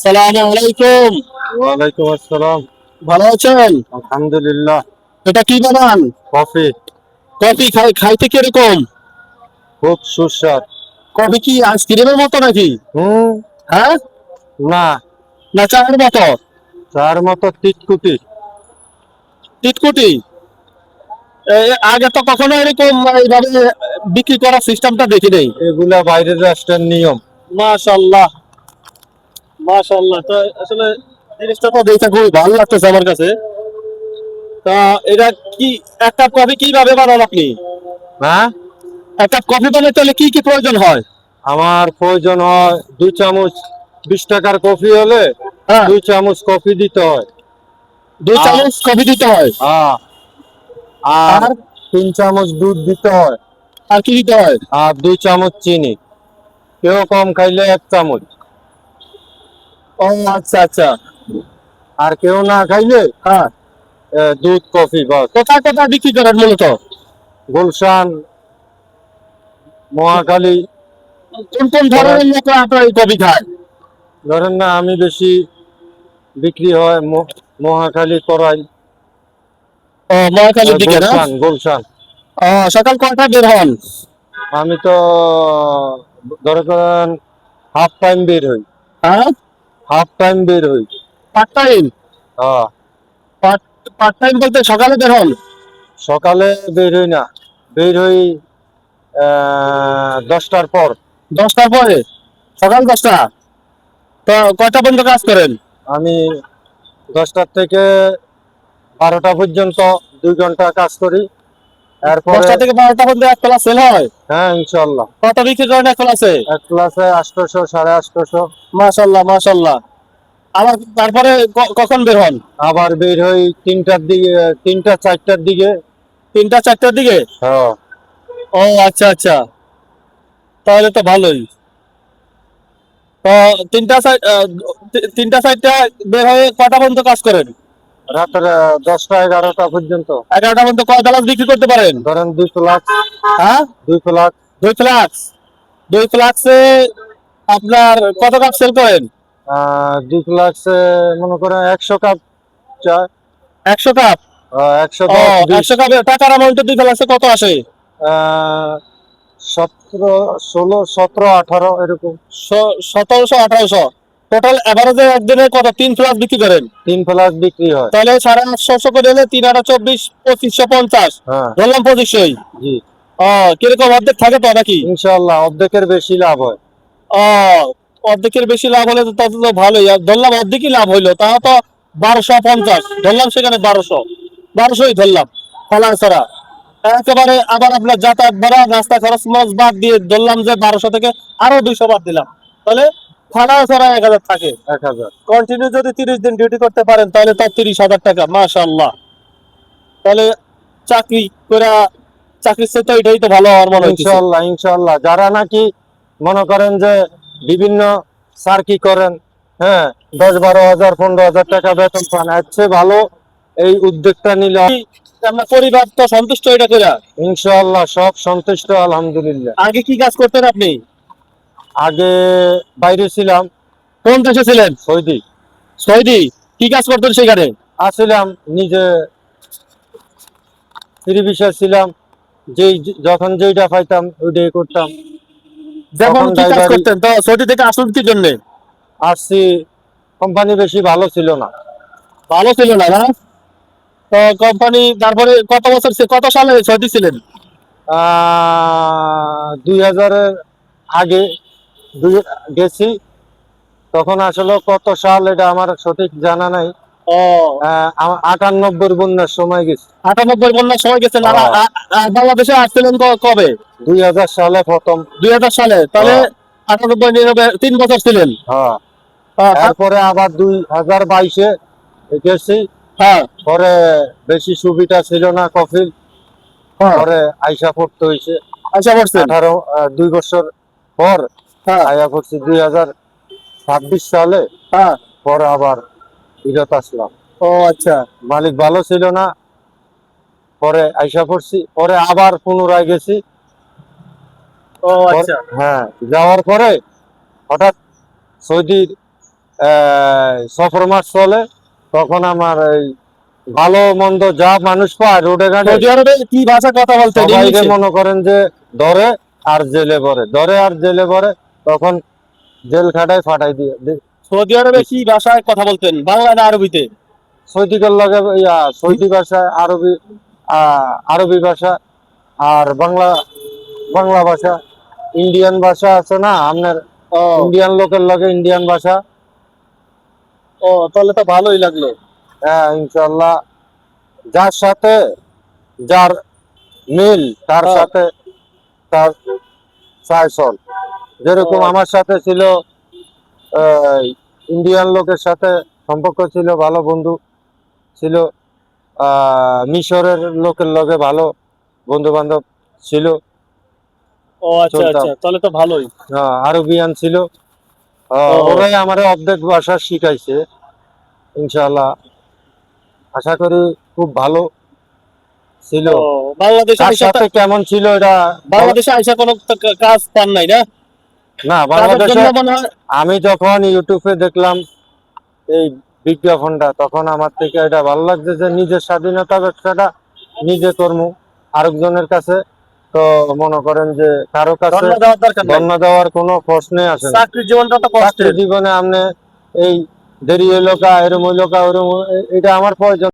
সালাম আলাইকুম। ওয়ালাইকুম আসসালাম। ভালো আছেন? আলহামদুলিল্লাহ। এটা কি বানান? কফি। কফি খাইতে কিরকম? খুব সুস্বাদ। কফি কি আইসক্রিমের মতো নাকি? হুম। হ্যাঁ, না, না চায়ের মতো? তার মতো তিতকুটি। টিটকুটি? আগে তো কখনো এরকম এইভাবে বিক্রি করার সিস্টেমটা দেখি নাই। এগুলা বাইরের রাষ্ট্রের নিয়ম। মাশাআল্লাহ, মাশাআল্লাহ। তো আসলে জিনিসটা তো দেখতে খুবই ভালো লাগতেছে আমার কাছে। তা এটা কি, এক কাপ কফি কিভাবে বানান আপনি? হ্যাঁ, এক কাপ কফি বানাতে হলে কি কি প্রয়োজন হয়? আমার প্রয়োজন হয় 2 চামচ। 20 টাকার কফি হলে হ্যাঁ, 2 চামচ কফি দিতে হয়। দুই আর চামচ কফি দিতে হয়। আ- আর আর 3 চামচ দুধ দিতে হয়। আর কি দিতে হয়? আর 2 চামচ চিনি। কেউ কম খাইলে 1 চামচ। ও আচ্ছা আচ্ছা। আর কেউ না খাইলে হ্যাঁ, দুধ কফি বাস। কোথায় কোথায় বিক্রি করেন মূলত? গুলশান, মহাখালী। কোন কোন ধরেন ধরনের লোক আপনার এই কফি খায়? ধরেন না, আমি বেশি বিক্রি হয় মহাখালী, করাই, ও মহাখালীর দিকে না? গুলশান গুলশান। ও সকাল কয়টা বের হন? আমি তো ধরে করেন হাফ টাইম বের হই। হ্যাঁ, হাফ টাইম বের হই। Part time? হ্যাঁ। পার্ট পার্ট টাইম বলতে সকালে বের হন? সকালে বের হই না, বের হই 10টার পর। 10টার পরে? সকাল 10টা? তো কয়টা পর্যন্ত কাজ করেন? আমি 10টার থেকে 12টা পর্যন্ত 2 ঘন্টা কাজ করি। এরপরে 10টা থেকে 12টা পর্যন্ত এক ক্লাস সেল হয়? হ্যাঁ, ইনশাল্লাহ। কত বিক্রি করেন এক ক্লাসে? এক ক্লাসে 800, 850। মাশাল্লাহ মাশাল্লাহ। আবার তারপরে কখন বের হন? আবার বের হই 3টার দিকে, 3টা 4টার দিকে। 3টা 4টার দিকে? হ্যাঁ। ও আচ্ছা আচ্ছা, তাহলে তো ভালোই। তো তিনটা সাইড, 3টা 4টা বের হয়ে কটা পর্যন্ত কাজ করেন? রাতের 10টা 11টা পর্যন্ত। 11টা পর্যন্ত কয় গ্লাস বিক্রি করতে পারেন? ধরেন 2 ফ্লাক্স। হ্যাঁ, 2 ফ্লাক্স। 2 ফ্লাক্স। 2 ফ্লাক্সে আপনার কত কাপ সেল করেন? 2 ফ্লাক্সে মনে করেন 100 কাপ চা। 100 কাপ? একশো ও, দশ বিশ 100 কাপের টাকার অ্যামাউন্টে 2 ফ্লাক্সে কত আসে? 17, 16, 17, 18 এরকম। 1700 1800? টোটাল এভারেজে একদিনে কত 3 ফ্লাক্স বিক্রি করেন? 3 ফ্লাক্স বিক্রি হয়। তাহলে 850 করে হলে 3 8 24, 2550। হ্যাঁ। ধরলাম 2500। জি। ও, কিরকম অর্ধেক থাকে তো নাকি? ইনশাল্লাহ অর্ধেকের বেশি লাভ হয়। ও, অর্ধেকের বেশি লাভ হলে তো তত তো ভালোই। আর ধরলাম অর্ধেকই লাভ হইলো, তাও তো 1250 ধরলাম, সেখানে 1200ই ধরলাম ফলা ছাড়া। একেবারে আবার আপনার যাতায়াত ভাড়া, নাস্তা খরচ মাছ বাদ দিয়ে ধরলাম যে 1200 থেকে আরো 200 বাদ দিলাম, তাহলে ভাড়া ছাড়া 1000 থাকে। 1000। কন্টিনিউ যদি 30 দিন ডিউটি করতে পারেন তাহলে তো 30,000 টাকা, মাশাআল্লাহ। তাহলে চাকরি করে, চাকরির চেয়ে তো এটাই তো ভালো আমার মনে হইতেছে। ইনশাল্লাহ ইনশাল্লাহ, যারা নাকি মনে করেন যে বিভিন্ন সার্কি করেন, হ্যাঁ, 10 12 হাজার 15 হাজার টাকা বেতন পান, এর চেয়ে ভালো এই উদ্যোগটা নিলে। আপনার পরিবার তো সন্তুষ্ট এটা করে? ইনশাল্লাহ সব সন্তুষ্ট, আলহামদুলিল্লাহ। আগে কি কাজ করতেন আপনি? আগে বাইরে ছিলাম। কোন দেশে ছিলেন? সৌদি। সৌদি? কি কাজ করতেন সেখানে? আসছিলাম নিজে, ফ্রি ভিসায় ছিলাম। যেই যখন যেইটা পাইতাম ওইটাই করতাম। যেমন তখন কি কাজ ড্রাইভারি। করতেন? তো সৌদি থেকে আসুন কি জন্য? আসছি, কোম্পানি বেশি ভালো ছিল না। ভালো ছিল না, না? তো কোম্পানি তারপরে কত বছর কত সালে সৌদি ছিলেন? 2000-এর আগে গেছি। তখন আসলে কত সাল এটা আমার সঠিক জানা নাই। ও, আমার 98 বন্যার সময় গেছি। 98 বন্যার সময় গেছেন? আর হ্যাঁ। বাংলাদেশে আসছিলেন কবে? 2000 সালে প্রথম। 2000 সালে? তাহলে হ্যাঁ। 98 99 3 বছর ছিলেন। হ্যাঁ। হ্যাঁ এরপরে আবার 2022-এ গেছি। হ্যাঁ পরে বেশি সুবিধা ছিল না কফিল। হ্যাঁ। পরে আইসা পড়তে হয়েছে। আচ্ছা, করছেন? 2 বছর পর হ্যাঁ আয়া পড়ছি 2026 সালে। হ্যাঁ। পরে আবার ফিরত আসলাম। ও আচ্ছা। মালিক ভালো ছিল না, পরে আইসা পড়ছি। পরে আবার পুনরায় গেছি। ও আচ্ছা। হ্যাঁ, যাওয়ার পরে হঠাৎ সৌদির সফর মাস চলে, তখন আমার এই ভালো মন্দ যা মানুষ পায় রোডে ঘাটে সৌদি আরবে কি ভাষা কথা বলতেন সবাইকে ইংলিশে? মনে করেন যে ধরে আর জেলে ভরে, ধরে আর জেলে ভরে, তখন জেল খাটায় ফাটাই দিয়ে সৌদি আরবে কি ভাষায় কথা বলতেন, বাংলা না আরবিতে? সৌদিকের লগে সৌদি ভাষা, আরবি, আরবি ভাষা আর বাংলা, বাংলা ভাষা, ইন্ডিয়ান ভাষা আছে না আপনার, ও ইন্ডিয়ান লোকের লগে ইন্ডিয়ান ভাষা। ও তাহলে তো ভালোই লাগলো। হ্যাঁ ইনশাল্লাহ, যার সাথে যার মিল তার হ্যাঁ। সাথে তার চাইছল, যেরকম ও, আমার সাথে ছিল ইন্ডিয়ান লোকের সাথে সম্পর্ক ছিল, ভালো বন্ধু ছিল, মিশরের লোকের লগে ভালো বন্ধু বান্ধব ছিল, ও আচ্ছা চলতাম। আচ্ছা, তাহলে তো ভালোই। আরবিয়ান ছিল, ও ওরাই আমার অর্ধেক ভাষা শিখাইছে ইনশাআল্লাহ। আশা করি খুব ভালো ছিল। ও বাংলাদেশে তার আইসা সাথে কেমন ছিল এটা বাংলাদেশে আইসা কোনো কাজ পান নাই না? না, কাজের বাংলাদেশে জন্য মনে হয়। আমি যখন ইউটিউবে দেখলাম এই বিজ্ঞাপনটা, তখন আমার থেকে এটা ভালো লাগছে যে নিজের স্বাধীনতা ব্যবসাটা নিজে করবো, আরেকজনের কাছে তো মনে করেন যে কারো কাছে ধর্ণা দেওয়ার দরকার নাই। ধন্য দেওয়ার কোনো প্রশ্নই আসে না। চাকরির জীবনটা তো চাকরি কষ্টের। জীবনে আপনি এই দেরি হইলো কা, এরম হইলো কা, ওরম এটা আমার প্রয়োজন